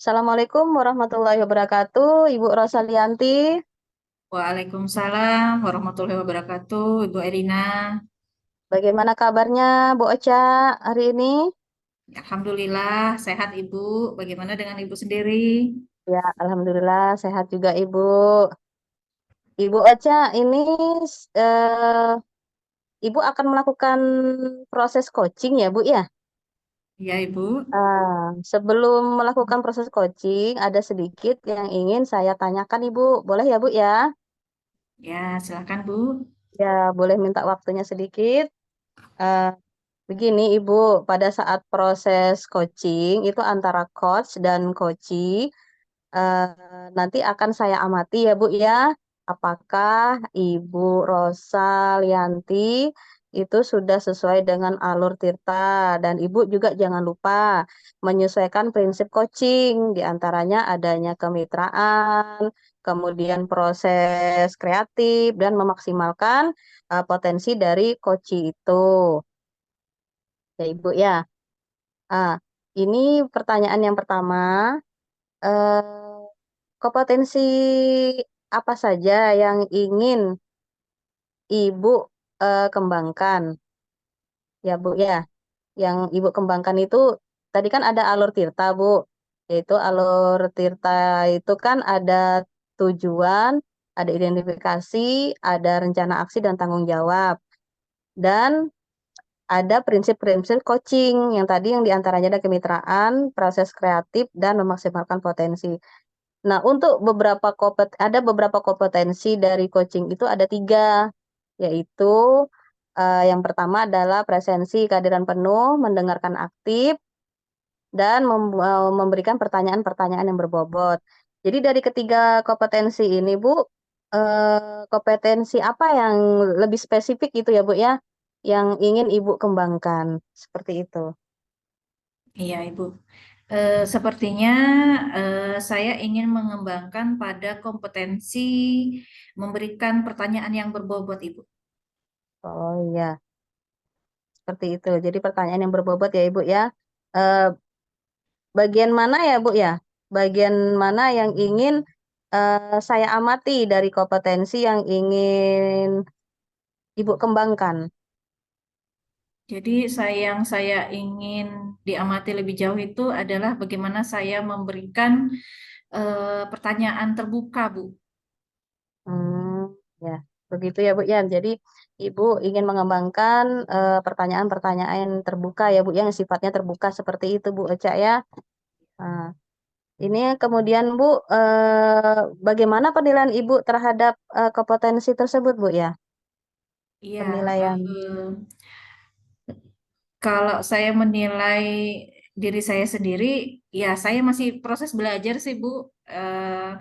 Assalamualaikum warahmatullahi wabarakatuh, Ibu Rosalianti. Waalaikumsalam warahmatullahi wabarakatuh, Ibu Erina. Bagaimana kabarnya, Bu Ocha, hari ini? Alhamdulillah sehat Ibu. Bagaimana dengan Ibu sendiri? Ya, Alhamdulillah sehat juga Ibu. Ibu Ocha, ini eh, Ibu akan melakukan proses coaching ya, Bu ya? Ya Ibu. Sebelum melakukan proses coaching, ada sedikit yang ingin saya tanyakan Ibu. Boleh ya, Bu ya? Ya silakan Bu. Ya, boleh minta waktunya sedikit. Eh, Begini, Ibu, pada saat proses coaching itu antara coach dan coachee nanti akan saya amati ya, Bu ya. Apakah Ibu Rosalianti itu sudah sesuai dengan alur Tirta dan Ibu juga jangan lupa menyesuaikan prinsip coaching di antaranya adanya kemitraan, kemudian proses kreatif dan memaksimalkan potensi dari coachee itu. Ya, Ibu ya. Ah, ini pertanyaan yang pertama. Eh, Kompetensi apa saja yang ingin Ibu kembangkan? Ya, Bu ya. Yang Ibu kembangkan itu tadi kan ada alur Tirta, Bu. Yaitu alur Tirta itu kan ada tujuan, ada identifikasi, ada rencana aksi dan tanggung jawab. Dan ada prinsip-prinsip coaching yang tadi yang diantaranya ada kemitraan, proses kreatif, dan memaksimalkan potensi. Nah, untuk ada beberapa kompetensi dari coaching itu ada tiga, yaitu yang pertama adalah presensi, kehadiran penuh, mendengarkan aktif, dan memberikan pertanyaan-pertanyaan yang berbobot. Jadi dari ketiga kompetensi ini, Bu, kompetensi apa yang lebih spesifik itu ya, Bu ya, yang ingin Ibu kembangkan seperti itu. Iya Ibu. Sepertinya saya ingin mengembangkan pada kompetensi memberikan pertanyaan yang berbobot Ibu. Oh iya, seperti itu. Jadi pertanyaan yang berbobot ya, Ibu ya. Eh, Bagian mana ya, Bu ya? Bagian mana yang ingin saya amati dari kompetensi yang ingin Ibu kembangkan? Jadi yang saya ingin diamati lebih jauh itu adalah bagaimana saya memberikan pertanyaan terbuka Bu. Hmm, ya, begitu ya, Bu ya. Jadi Ibu ingin mengembangkan pertanyaan-pertanyaan terbuka ya, Bu, yang sifatnya terbuka seperti itu, Bu Eca ya. Nah, ini kemudian, Bu, bagaimana penilaian Ibu terhadap kompetensi tersebut, Bu ya? Iya, Penilaian. kalau saya menilai diri saya sendiri, ya saya masih proses belajar sih Bu, eh,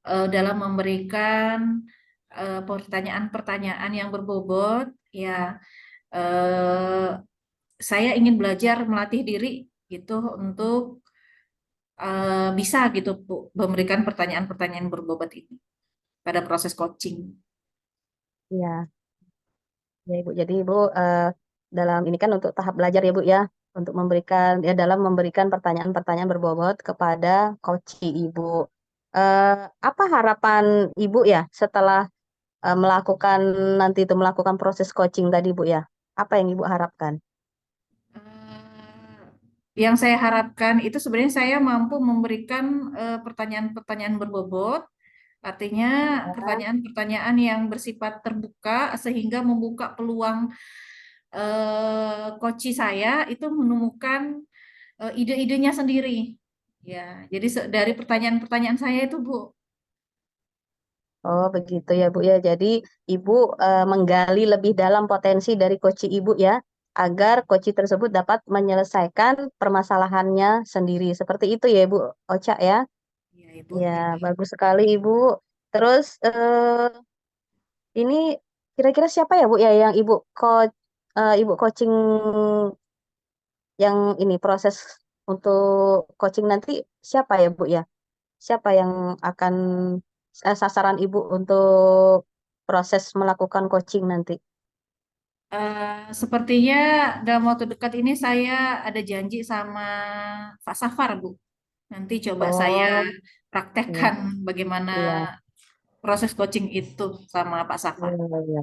dalam memberikan pertanyaan-pertanyaan yang berbobot. Ya, eh, saya ingin belajar melatih diri gitu untuk bisa gitu Bu, memberikan pertanyaan-pertanyaan berbobot ini pada proses coaching. Ya. Ya Ibu, jadi Ibu dalam ini kan untuk tahap belajar ya Bu ya, untuk memberikan ya dalam memberikan pertanyaan-pertanyaan berbobot kepada coach Ibu. Eh, apa harapan Ibu ya setelah melakukan nanti itu melakukan proses coaching tadi Bu ya? Apa yang Ibu harapkan? Yang saya harapkan itu sebenarnya saya mampu memberikan pertanyaan-pertanyaan berbobot, artinya pertanyaan-pertanyaan yang bersifat terbuka sehingga membuka peluang coach saya itu menemukan ide-idenya sendiri. Ya, jadi dari pertanyaan-pertanyaan saya itu, Bu. Oh begitu ya Bu ya. Jadi Ibu menggali lebih dalam potensi dari coach Ibu ya, agar coach tersebut dapat menyelesaikan permasalahannya sendiri. Seperti itu ya Bu Ocha ya. Ya, Ibu. Ya, bagus sekali Ibu. Terus ini kira-kira siapa ya Bu ya yang Ibu coaching yang ini proses untuk coaching nanti siapa ya Bu ya? Siapa yang akan sasaran Ibu untuk proses melakukan coaching nanti? Sepertinya dalam waktu dekat ini saya ada janji sama Pak Safar, Bu. Nanti coba saya Oh, iya, praktekkan bagaimana iya, proses coaching itu sama Pak Safar. iya, iya.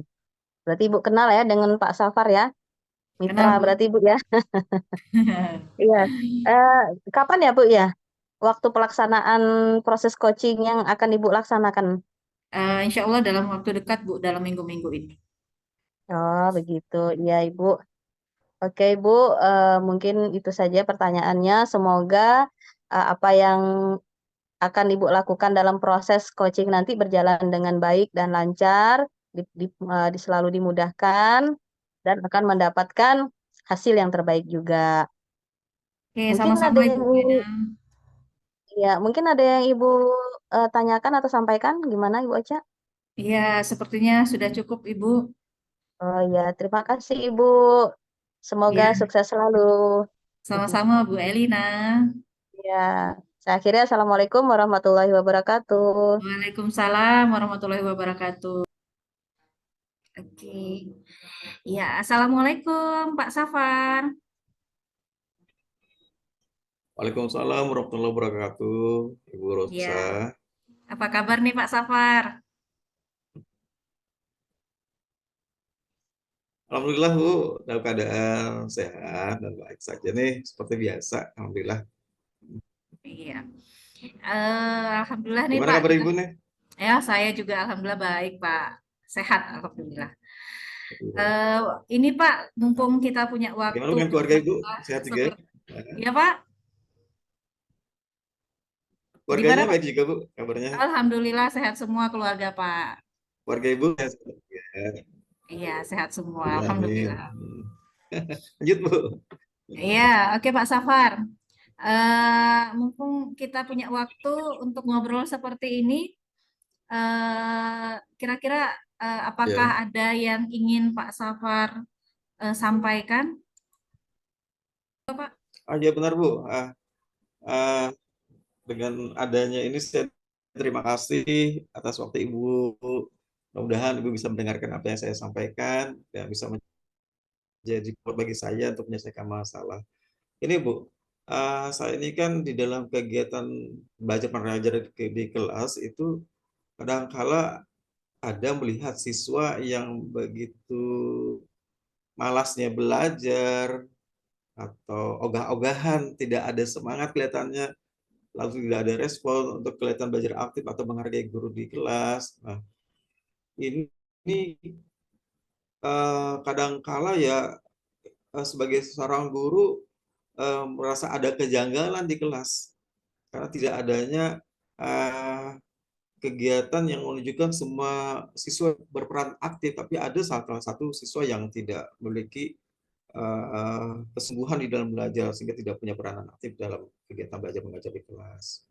Berarti Ibu kenal ya dengan Pak Safar ya? Mitra Kenal, Bu? berarti Ibu ya? Iya. Eh, kapan ya Bu ya? Waktu pelaksanaan proses coaching yang akan Ibu laksanakan? Insya Allah dalam waktu dekat, Bu, dalam minggu-minggu ini. Oh, begitu. Iya, Ibu. Oke, Ibu. Mungkin itu saja pertanyaannya. Semoga apa yang akan Ibu lakukan dalam proses coaching nanti berjalan dengan baik dan lancar, selalu dimudahkan, dan akan mendapatkan hasil yang terbaik juga. Oke, Mungkin sama-sama ada Ibu yang Gina. ya, mungkin ada yang Ibu tanyakan atau sampaikan, gimana Ibu Ocha? Iya, sepertinya sudah cukup, Ibu. Oh ya, terima kasih Ibu. Semoga Iya, sukses selalu. sama-sama Bu Elina. Ya, saya akhirnya Assalamualaikum warahmatullahi wabarakatuh. Waalaikumsalam warahmatullahi wabarakatuh. Oke. Ya, Assalamualaikum Pak Safar. Waalaikumsalam warahmatullahi wabarakatuh, Ibu Rosa. Ya, apa kabar nih Pak Safar? Alhamdulillah Bu, dalam keadaan sehat dan baik saja nih, seperti biasa. Alhamdulillah. Iya. Alhamdulillah nih Gimana Pak. kabar Ibu nih? Ya, saya juga alhamdulillah baik Pak. Sehat alhamdulillah. Eh, ini Pak, mumpung kita punya Gimana waktu dengan keluarga Ibu? berdua Sehat juga? seperti Ya. ya Pak. Keluarganya Gimana Pak? baik juga Bu, kabarnya. Alhamdulillah sehat semua keluarga Pak. Keluarga Ibu sehat juga. Iya, sehat semua. Ya, amin. Alhamdulillah. Lanjut Bu. Iya, oke Pak Safar. Mumpung kita punya waktu untuk ngobrol seperti ini, kira-kira apakah Ya, ada yang ingin Pak Safar sampaikan, Pak? ya benar Bu. Ah, dengan adanya ini saya terima kasih atas waktu Ibu. Mudah-mudahan Ibu bisa mendengarkan apa yang saya sampaikan dan bisa jadi support bagi saya untuk menyelesaikan masalah. Ini Bu, saya ini kan di dalam kegiatan belajar mengajar di kelas itu kadangkala ada melihat siswa yang begitu malasnya belajar atau ogah-ogahan, tidak ada semangat kelihatannya, lalu tidak ada respon untuk kelihatan belajar aktif atau menghargai guru di kelas. Nah, ini kadangkala ya sebagai seorang guru merasa ada kejanggalan di kelas karena tidak adanya uh, kegiatan yang menunjukkan semua siswa berperan aktif, tapi ada salah satu siswa yang tidak memiliki kesungguhan di dalam belajar sehingga tidak punya peranan aktif dalam kegiatan belajar mengajar di kelas.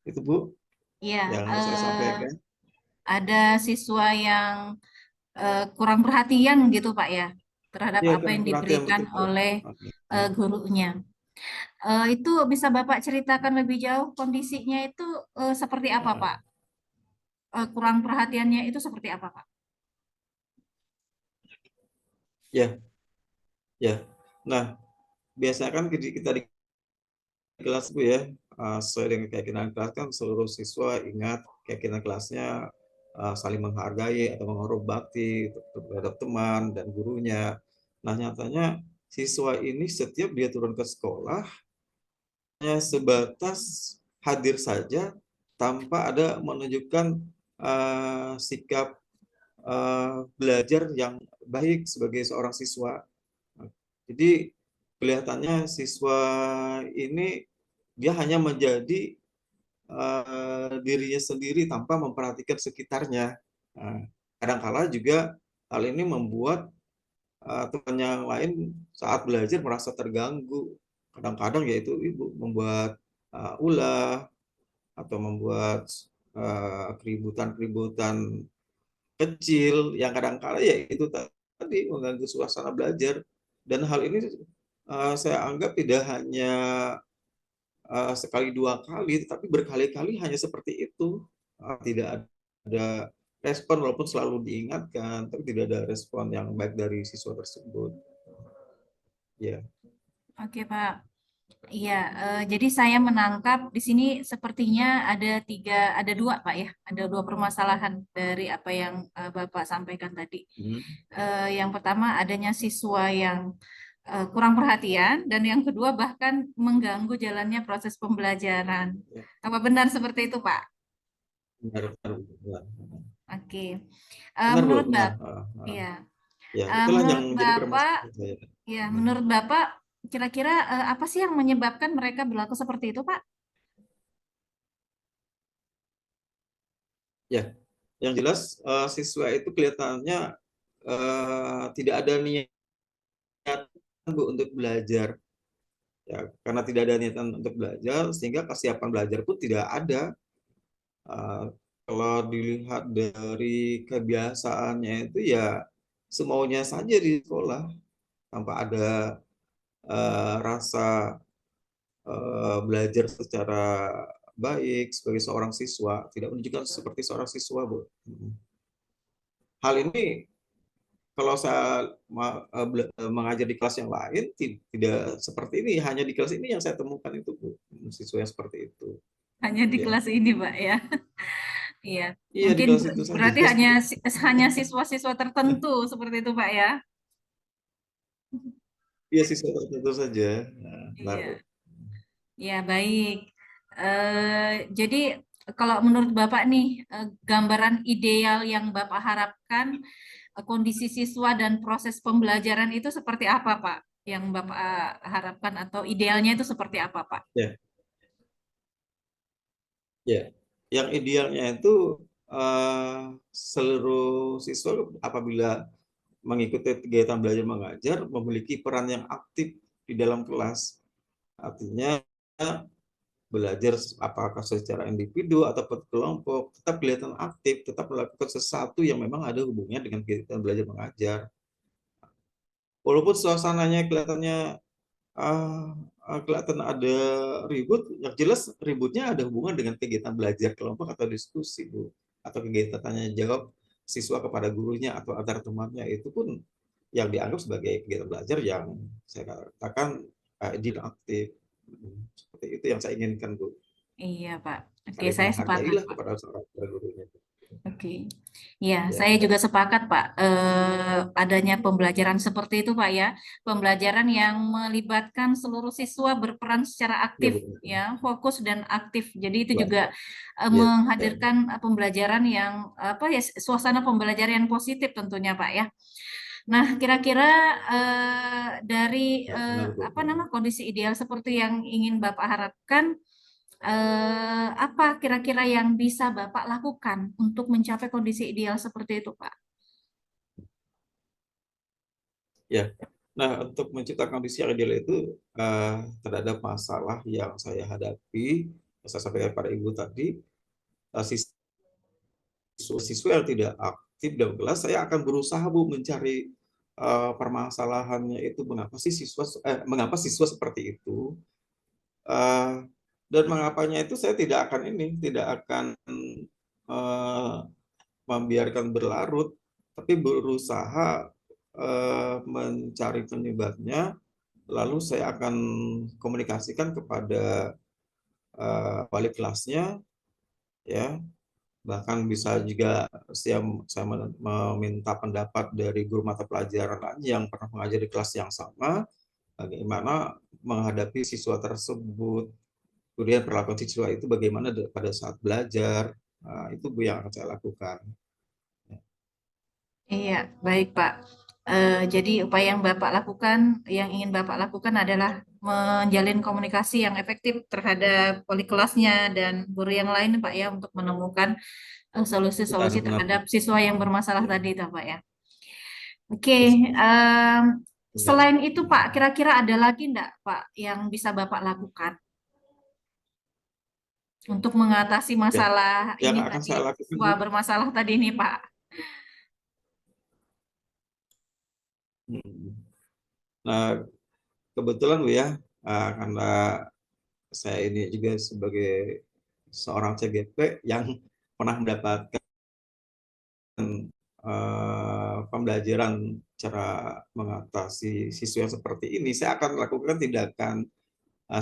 Itu Bu Iya, yang mau saya eh, sampaikan. ada siswa yang kurang perhatian gitu Pak ya, terhadap Ya, apa kurang yang perhatian diberikan betul Bu. oleh Oke. gurunya. Itu bisa Bapak ceritakan lebih jauh kondisinya itu seperti apa Uh, Pak? Kurang perhatiannya itu seperti apa Pak? ya, ya. Nah, biasanya kan kita di kelas Bu ya, sesuai dengan keyakinan kelas kan seluruh siswa ingat keyakinan kelasnya saling menghargai atau menghormati terhadap teman dan gurunya. Nah, nyatanya siswa ini setiap dia turun ke sekolah hanya sebatas hadir saja tanpa ada menunjukkan sikap belajar yang baik sebagai seorang siswa. Jadi kelihatannya siswa ini dia hanya menjadi dirinya sendiri tanpa memperhatikan sekitarnya. Nah, kadangkala juga hal ini membuat teman yang lain saat belajar merasa terganggu. Kadang-kadang yaitu ibu membuat ulah atau membuat keributan-keributan kecil yang kadang-kala ya itu tadi mengganggu suasana belajar. Dan hal ini saya anggap tidak hanya sekali dua kali, tetapi berkali-kali hanya seperti itu. Tidak ada respon walaupun selalu diingatkan, tapi tidak ada respon yang baik dari siswa tersebut. Ya, Oke, Pak. Iya, jadi saya menangkap di sini sepertinya ada dua, Pak ya, ada dua permasalahan dari apa yang Bapak sampaikan tadi. Hmm. Yang pertama adanya siswa yang kurang perhatian, dan yang kedua bahkan mengganggu jalannya proses pembelajaran. Ya, Apa benar seperti itu, Pak? benar, benar, benar. Oke. Benar, Bu, Menurut benar. Bapak, ya, Ya, itulah yang menurut menjadi Bapak, permasalahan saya. ya, Hmm. menurut Bapak, kira-kira apa sih yang menyebabkan mereka berlaku seperti itu, Pak? Ya, yang jelas siswa itu kelihatannya tidak ada niat, Bu, untuk belajar. Ya, karena tidak ada niatan untuk belajar, sehingga kesiapan belajar pun tidak ada. Uh, Kalau dilihat dari kebiasaannya itu ya semaunya saja di sekolah, tanpa ada rasa belajar secara baik sebagai seorang siswa, tidak menunjukkan seperti seorang siswa, Bu. Hal ini kalau saya mengajar di kelas yang lain tidak seperti ini, hanya di kelas ini yang saya temukan itu, Bu, siswa yang seperti itu. Hanya di Ya, kelas ini, Pak ya. Iya, iya, di mungkin kelas itu saja. berarti hanya siswa-siswa tertentu seperti itu, Pak ya. Iya, siswa tertentu saja. Nah, benar, Bu. Iya, ya baik. Jadi kalau menurut Bapak nih, gambaran ideal yang Bapak harapkan, kondisi siswa dan proses pembelajaran itu seperti apa, Pak? Yang Bapak harapkan atau idealnya itu seperti apa, Pak? Ya, ya. Yang idealnya itu seluruh siswa apabila mengikuti kegiatan belajar mengajar memiliki peran yang aktif di dalam kelas. Artinya belajar apakah secara individu ataupun kelompok tetap kelihatan aktif, tetap melakukan sesuatu yang memang ada hubungannya dengan kegiatan belajar mengajar. Walaupun suasananya kelihatannya kelihatan ada ribut, yang jelas ributnya ada hubungan dengan kegiatan belajar kelompok atau diskusi, Bu. Atau kegiatan tanya jawab siswa kepada gurunya atau antar temannya, itu pun yang dianggap sebagai kegiatan belajar yang saya katakan aktif. Seperti itu yang saya inginkan, Bu. Iya, Pak. Oke, Saling saya sepakat, menghargailah Pak. kepada seorang gurunya. Oke, ya, Ya, saya juga sepakat, Pak. Adanya pembelajaran seperti itu, Pak ya, pembelajaran yang melibatkan seluruh siswa berperan secara ya, aktif, betul. ya, fokus dan aktif. Jadi itu Ya, juga ya, ya, menghadirkan pembelajaran yang apa ya, suasana pembelajaran yang positif tentunya, Pak ya. Nah, kira-kira dari ya, benar, Bu. apa nama kondisi ideal seperti yang ingin Bapak harapkan, apa kira-kira yang bisa Bapak lakukan untuk mencapai kondisi ideal seperti itu, Pak? Ya. Nah, untuk menciptakan kondisi yang ideal itu terhadap masalah yang saya hadapi, yang saya sampaikan pada Ibu tadi, siswa yang tidak aktif dalam kelas, saya akan berusaha, Bu, mencari permasalahannya itu mengapa siswa seperti itu, uh, dan mengapanya itu saya tidak akan uh, membiarkan berlarut, tapi berusaha mencari penyebabnya, lalu saya akan komunikasikan kepada wali kelasnya, ya, bahkan bisa juga saya meminta pendapat dari guru mata pelajaran lain yang pernah mengajar di kelas yang sama, bagaimana menghadapi siswa tersebut, kemudian perlakuan siswa itu bagaimana pada saat belajar. Nah, itu Bu yang akan saya lakukan. Iya, baik Pak. Jadi upaya yang Bapak lakukan, yang ingin Bapak lakukan adalah menjalin komunikasi yang efektif terhadap wali kelasnya dan guru yang lain, Pak ya, untuk menemukan Benar, solusi-solusi benar, Bu. terhadap siswa yang bermasalah Ya, tadi, Pak ya. Oke, ya, ya. selain itu Pak, kira-kira ada lagi enggak Pak yang bisa Bapak lakukan untuk mengatasi Ya. masalah Yang ini akan tadi, saya lakukan, siswa Bu, bermasalah tadi ini Pak? nah, kebetulan Bu ya, karena saya ini juga sebagai seorang CGP yang pernah mendapatkan pembelajaran cara mengatasi siswa yang seperti ini, saya akan melakukan tindakan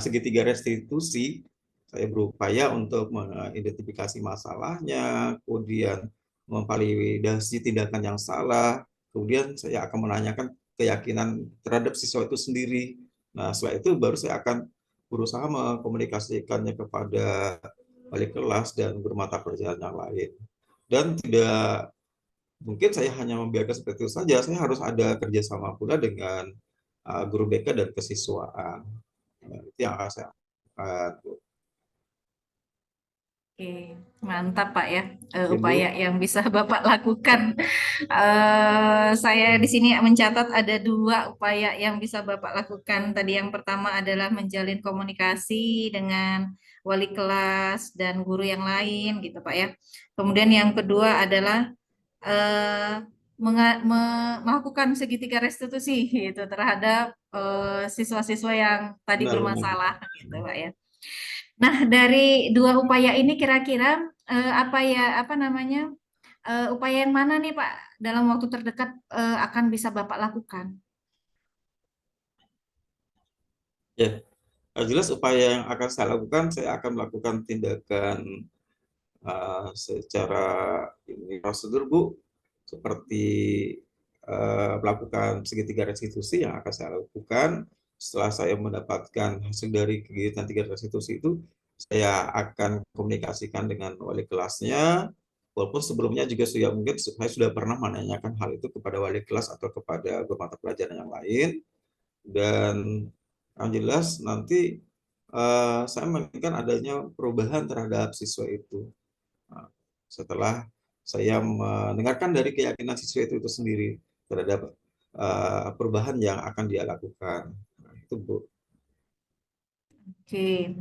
segitiga restitusi. Saya berupaya untuk mengidentifikasi masalahnya, kemudian memvalidasi tindakan yang salah, kemudian saya akan menanyakan keyakinan terhadap siswa itu sendiri. Nah, setelah itu baru saya akan berusaha mengkomunikasikannya kepada wali kelas dan guru mata pelajaran yang lain. Dan tidak mungkin saya hanya membiarkan seperti itu saja, saya harus ada kerjasama pula dengan guru BK dan kesiswaan. Itu yang akan saya lakukan. Oke, mantap Pak ya, Ibu, upaya yang bisa Bapak lakukan. Saya di sini mencatat ada 2 upaya yang bisa Bapak lakukan. Tadi yang pertama adalah menjalin komunikasi dengan wali kelas dan guru yang lain, gitu Pak ya. Kemudian yang kedua adalah eh, melakukan segitiga restitusi gitu terhadap siswa-siswa yang tadi benar-benar. bermasalah, gitu Pak ya. Nah, dari 2 upaya ini kira-kira apa namanya, upaya yang mana nih Pak dalam waktu terdekat akan bisa Bapak lakukan? Ya, jelas upaya yang akan saya lakukan, saya akan melakukan tindakan secara ini prosedur Bu, seperti melakukan segitiga restitusi yang akan saya lakukan. Setelah saya mendapatkan hasil dari kegiatan tiga restitusi itu, saya akan komunikasikan dengan wali kelasnya. Walaupun sebelumnya juga sudah mungkin saya sudah pernah menanyakan hal itu kepada wali kelas atau kepada guru mata pelajaran yang lain. Dan yang jelas nanti saya menginginkan adanya perubahan terhadap siswa itu. Nah, setelah saya mendengarkan dari keyakinan siswa itu sendiri terhadap perubahan yang akan dia lakukan. Nah, itu Bu. Oke,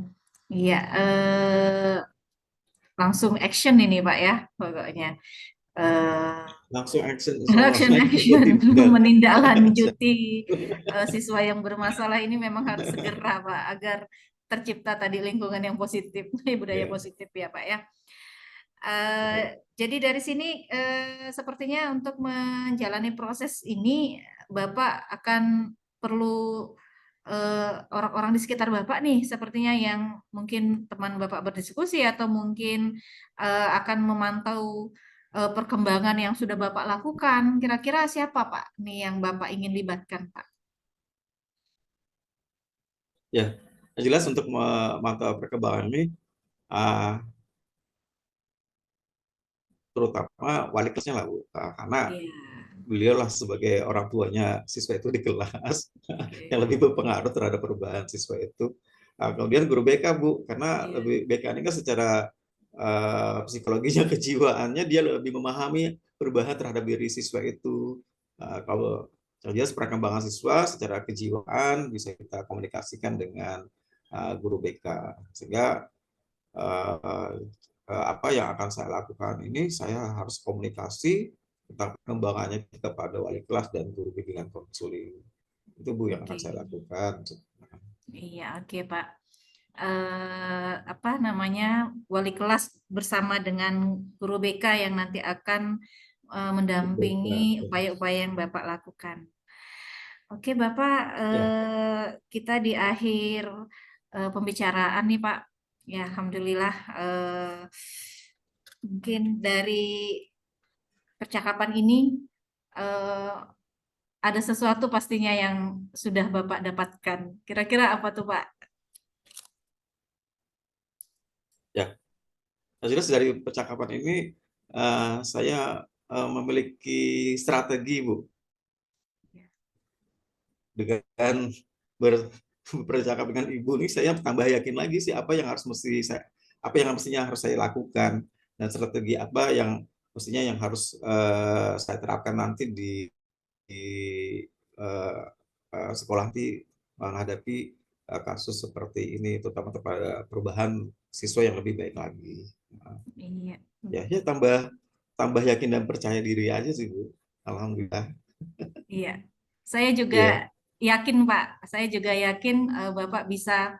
iya, langsung action ini Pak ya, pokoknya. Eh, Langsung action, insya Allah. Action, Kita action, tidak. menindaklanjuti siswa yang bermasalah ini memang harus segera Pak, agar tercipta tadi lingkungan yang positif, budaya Ya, positif ya Pak ya. Jadi dari sini sepertinya untuk menjalani proses ini Bapak akan perlu orang-orang di sekitar Bapak nih, sepertinya yang mungkin teman Bapak berdiskusi atau mungkin akan memantau perkembangan yang sudah Bapak lakukan. Kira-kira siapa Pak nih yang Bapak ingin libatkan Pak? ya. Yang jelas untuk memantau perkembangan ini, uh, terutama wali kelasnya lah Bu, karena Iya, beliau lah sebagai orang tuanya siswa itu di kelas yang oke. lebih berpengaruh terhadap perubahan siswa itu. Kemudian guru BK Bu, karena Iya, lebih BK ini kan secara psikologinya kejiwaannya dia lebih memahami perubahan terhadap diri siswa itu. Kalau jelas perkembangan siswa secara kejiwaan bisa kita komunikasikan dengan guru BK, sehingga uh, apa yang akan saya lakukan ini, saya harus komunikasi tentang perkembangannya kepada wali kelas dan guru bimbingan konseling. Itu Bu yang akan oke. saya lakukan. Iya, oke Pak. Apa namanya, wali kelas bersama dengan guru BK yang nanti akan mendampingi upaya-upaya yang Bapak lakukan. Oke Bapak, Ya, kita di akhir pembicaraan nih Pak. Ya, Alhamdulillah, mungkin dari percakapan ini eh, ada sesuatu pastinya yang sudah Bapak dapatkan. Kira-kira apa tuh Pak? ya. Jelas dari percakapan ini saya memiliki strategi Bu, dengan bercakap dengan Ibu ini saya tambah yakin lagi sih apa yang mestinya harus saya lakukan, dan strategi apa yang mestinya yang harus saya terapkan nanti di uh, sekolah nanti menghadapi kasus seperti ini, terutama kepada perubahan siswa yang lebih baik lagi. Nah, Iya. ya tambah tambah yakin dan percaya diri aja sih Bu. Alhamdulillah. Iya, saya juga Ya, yakin Pak. Saya juga yakin Bapak bisa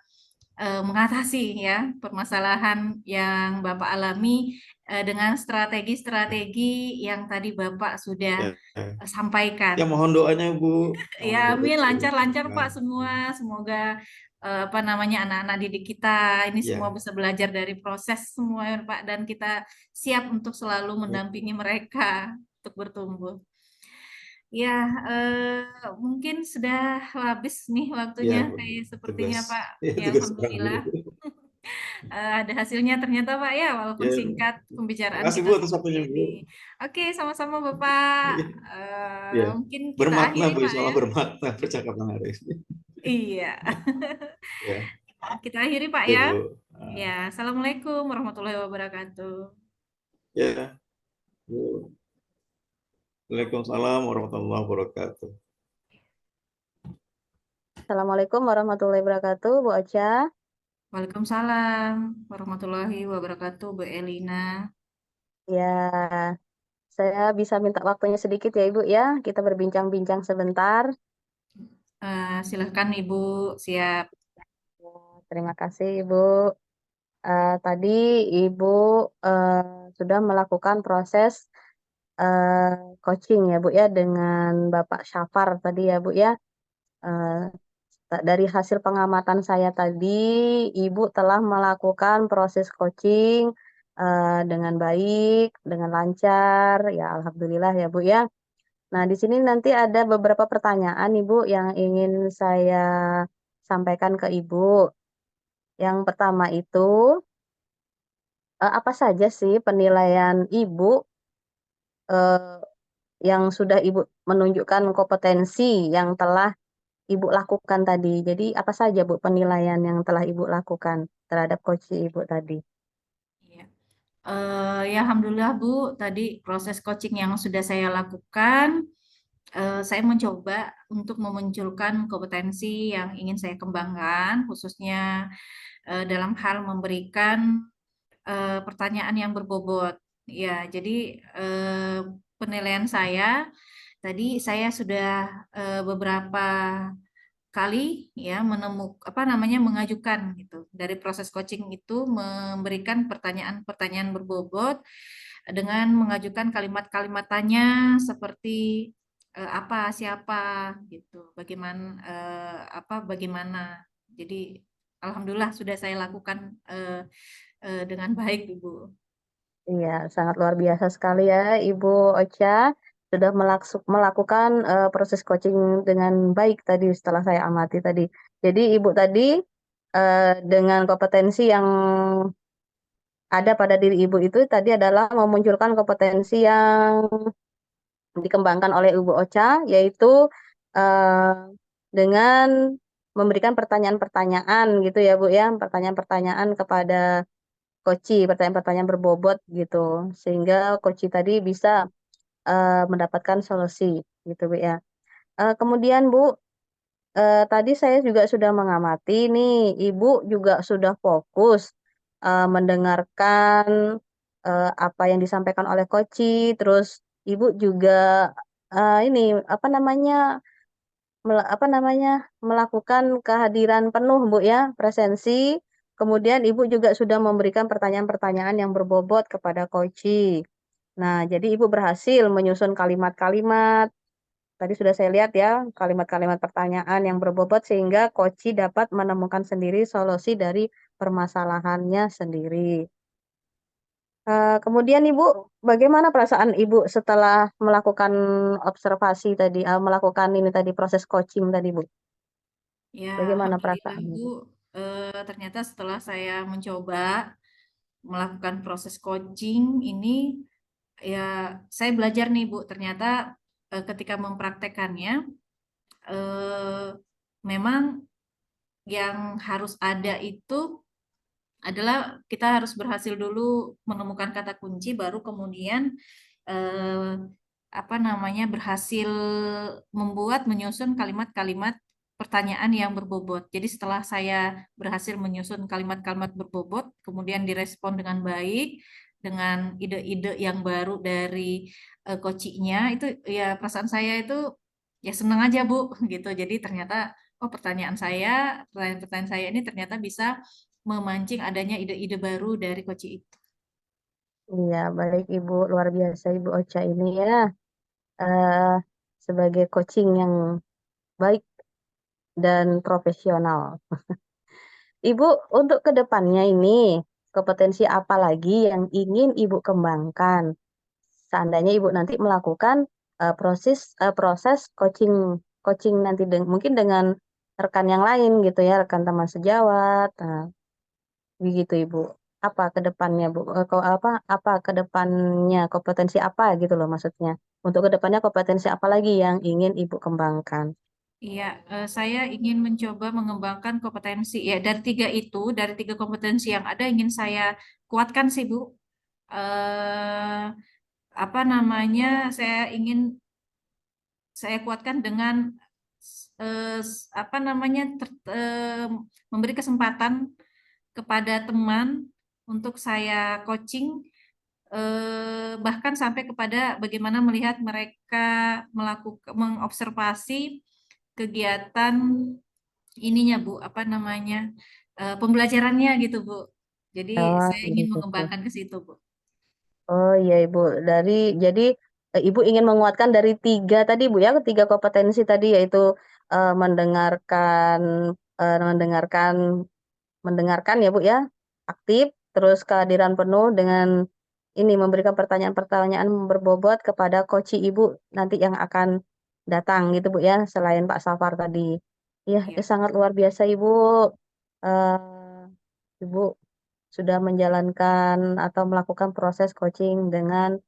mengatasi ya permasalahan yang Bapak alami dengan strategi-strategi yang tadi Bapak sudah Ya, ya. sampaikan. Ya, mohon doanya Bu, mohon Ya, doa amin, restu. lancar-lancar Nah, Pak semua. Semoga apa namanya anak-anak didik kita ini semua ya, bisa belajar dari proses semua ya, Pak, dan kita siap untuk selalu mendampingi mereka untuk bertumbuh. Ya, mungkin sudah habis nih ya waktunya Bu, kayak tugas, sepertinya Pak. ya Ya, tugas orang Alhamdulillah. dulu. Ada hasilnya ternyata Pak ya, walaupun Ya, singkat pembicaraan makasih kita Bu atas seperti waktunya Bu. ini. Oke, sama-sama Bapak. Ya, Mungkin kita bermakna akhiri Bu, Pak insya ya. Allah bermakna percakapan hari ini. Iya. Ya, Kita akhiri Pak oke ya. Bu. Ya, Assalamualaikum warahmatullahi wabarakatuh. Ya, Bu. Waalaikumsalam warahmatullahi wabarakatuh. Assalamualaikum warahmatullahi wabarakatuh, Bu Ocha. Waalaikumsalam warahmatullahi wabarakatuh, Bu Elina. Ya, saya bisa minta waktunya sedikit ya Ibu ya. Kita berbincang-bincang sebentar. Silahkan Ibu, siap. Ya, terima kasih Ibu. Tadi Ibu sudah melakukan proses coaching ya Bu ya dengan Bapak Syafar tadi ya Bu ya. Eh, dari hasil pengamatan saya tadi, Ibu telah melakukan proses coaching dengan baik, dengan lancar. Ya, alhamdulillah ya Bu ya. Nah, di sini nanti ada beberapa pertanyaan Ibu yang ingin saya sampaikan ke Ibu. Yang pertama itu, apa saja sih penilaian Ibu eh, yang sudah Ibu menunjukkan kompetensi yang telah Ibu lakukan tadi? Jadi apa saja Bu penilaian yang telah Ibu lakukan terhadap coach Ibu tadi? Iya. Ya Alhamdulillah Bu, tadi proses coaching yang sudah saya lakukan, saya mencoba untuk memunculkan kompetensi yang ingin saya kembangkan, khususnya dalam hal memberikan pertanyaan yang berbobot. Ya, jadi penilaian saya tadi saya sudah beberapa kali ya mengajukan gitu dari proses coaching itu memberikan pertanyaan-pertanyaan berbobot dengan mengajukan kalimat-kalimat tanya seperti apa siapa gitu bagaimana jadi alhamdulillah sudah saya lakukan dengan baik Ibu. Iya, sangat luar biasa sekali ya Ibu Ocha sudah melakukan proses coaching dengan baik tadi setelah saya amati tadi. Jadi Ibu tadi dengan kompetensi yang ada pada diri Ibu itu tadi adalah memunculkan kompetensi yang dikembangkan oleh Ibu Ocha, yaitu eh, dengan memberikan pertanyaan-pertanyaan gitu ya Bu ya, pertanyaan-pertanyaan kepada coachi, pertanyaan-pertanyaan berbobot gitu, sehingga coachi tadi bisa mendapatkan solusi gitu Bu ya. Kemudian Bu, tadi saya juga sudah mengamati nih, Ibu juga sudah fokus mendengarkan apa yang disampaikan oleh coachi, terus Ibu juga ini apa namanya melakukan kehadiran penuh Bu ya, presensi. Kemudian Ibu juga sudah memberikan pertanyaan-pertanyaan yang berbobot kepada coachi. Nah, jadi Ibu berhasil menyusun kalimat-kalimat. Tadi sudah saya lihat ya, kalimat-kalimat pertanyaan yang berbobot sehingga coachi dapat menemukan sendiri solusi dari permasalahannya sendiri. Kemudian Ibu, bagaimana perasaan Ibu setelah melakukan observasi tadi, melakukan ini tadi proses coaching tadi Bu? Ya Bagaimana alhamdulillah perasaan Bu, Ibu? ternyata setelah saya mencoba melakukan proses coaching ini ya saya belajar nih Bu, ternyata ketika mempraktekannya eh, memang yang harus ada itu adalah kita harus berhasil dulu menemukan kata kunci baru kemudian eh, berhasil menyusun kalimat-kalimat pertanyaan yang berbobot. Jadi setelah saya berhasil menyusun kalimat-kalimat berbobot, kemudian direspon dengan baik dengan ide-ide yang baru dari coachingnya itu ya perasaan saya itu ya senang aja Bu gitu. Jadi ternyata oh pertanyaan-pertanyaan saya ini ternyata bisa memancing adanya ide-ide baru dari coaching itu. Iya, baik Ibu, luar biasa Ibu Ocha ini ya. eh Sebagai coaching yang baik dan profesional. Ibu, untuk kedepannya ini, kompetensi apa lagi yang ingin Ibu kembangkan? Seandainya Ibu nanti melakukan proses coaching coaching nanti mungkin dengan rekan yang lain gitu ya, rekan teman sejawat. Nah, begitu Ibu. Apa kedepannya Bu? Apa kedepannya kompetensi apa gitu loh maksudnya? Untuk kedepannya kompetensi apa lagi yang ingin Ibu kembangkan? Iya, saya ingin mencoba mengembangkan kompetensi ya dari tiga kompetensi yang ada ingin saya kuatkan sih Bu. Eh, Apa namanya? Saya kuatkan dengan apa namanya memberi kesempatan kepada teman untuk saya coaching, bahkan sampai kepada bagaimana melihat mereka melakukan mengobservasi kegiatan ininya Bu, apa namanya, pembelajarannya gitu Bu. Jadi Oh, saya ingin gitu. mengembangkan ke situ Bu. Oh iya Ibu, jadi Ibu ingin menguatkan dari tiga tadi Bu ya, tiga kompetensi tadi yaitu mendengarkan, mendengarkan, mendengarkan ya Bu ya, aktif, terus kehadiran penuh dengan ini memberikan pertanyaan-pertanyaan berbobot kepada coach Ibu nanti yang akan datang gitu Bu ya, selain Pak Safar tadi. Iya, Ya, sangat luar biasa Ibu. Eh, Ibu sudah menjalankan atau melakukan proses coaching dengan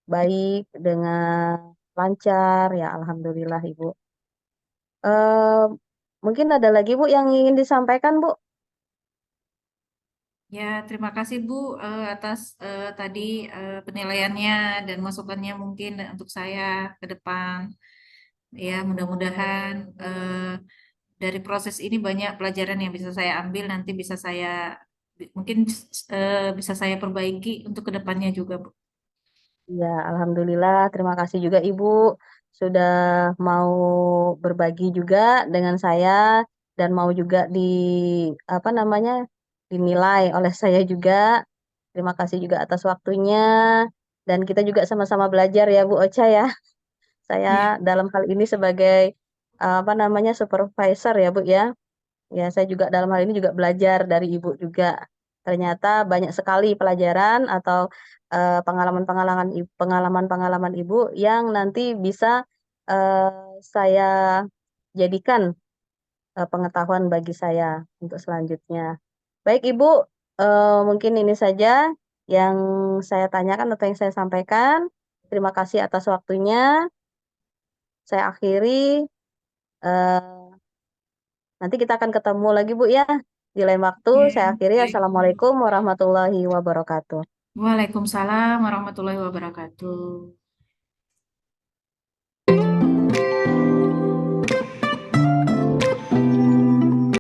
baik, dengan lancar, ya alhamdulillah Ibu. Eh, Mungkin ada lagi Bu yang ingin disampaikan Bu? ya terima kasih Bu, atas tadi penilaiannya dan masukannya mungkin untuk saya ke depan. Ya, mudah-mudahan dari proses ini banyak pelajaran yang bisa saya ambil, nanti bisa saya mungkin bisa saya perbaiki untuk kedepannya juga, Bu. Ya, alhamdulillah. Terima kasih juga Ibu sudah mau berbagi juga dengan saya dan mau juga apa namanya dinilai oleh saya juga. Terima kasih juga atas waktunya dan kita juga sama-sama belajar ya Bu Ocha ya. Saya Iya, dalam hal ini sebagai apa namanya supervisor ya Bu ya. Ya, saya juga dalam hal ini juga belajar dari Ibu juga. Ternyata banyak sekali pelajaran atau pengalaman-pengalaman Ibu yang nanti bisa saya jadikan pengetahuan bagi saya untuk selanjutnya. Baik Ibu, mungkin ini saja yang saya tanyakan atau yang saya sampaikan. Terima kasih atas waktunya. Saya akhiri. eh, Nanti kita akan ketemu lagi Bu ya di lain waktu. iya, Saya akhiri. baik, Bu. Assalamualaikum warahmatullahi wabarakatuh. Waalaikumsalam warahmatullahi wabarakatuh.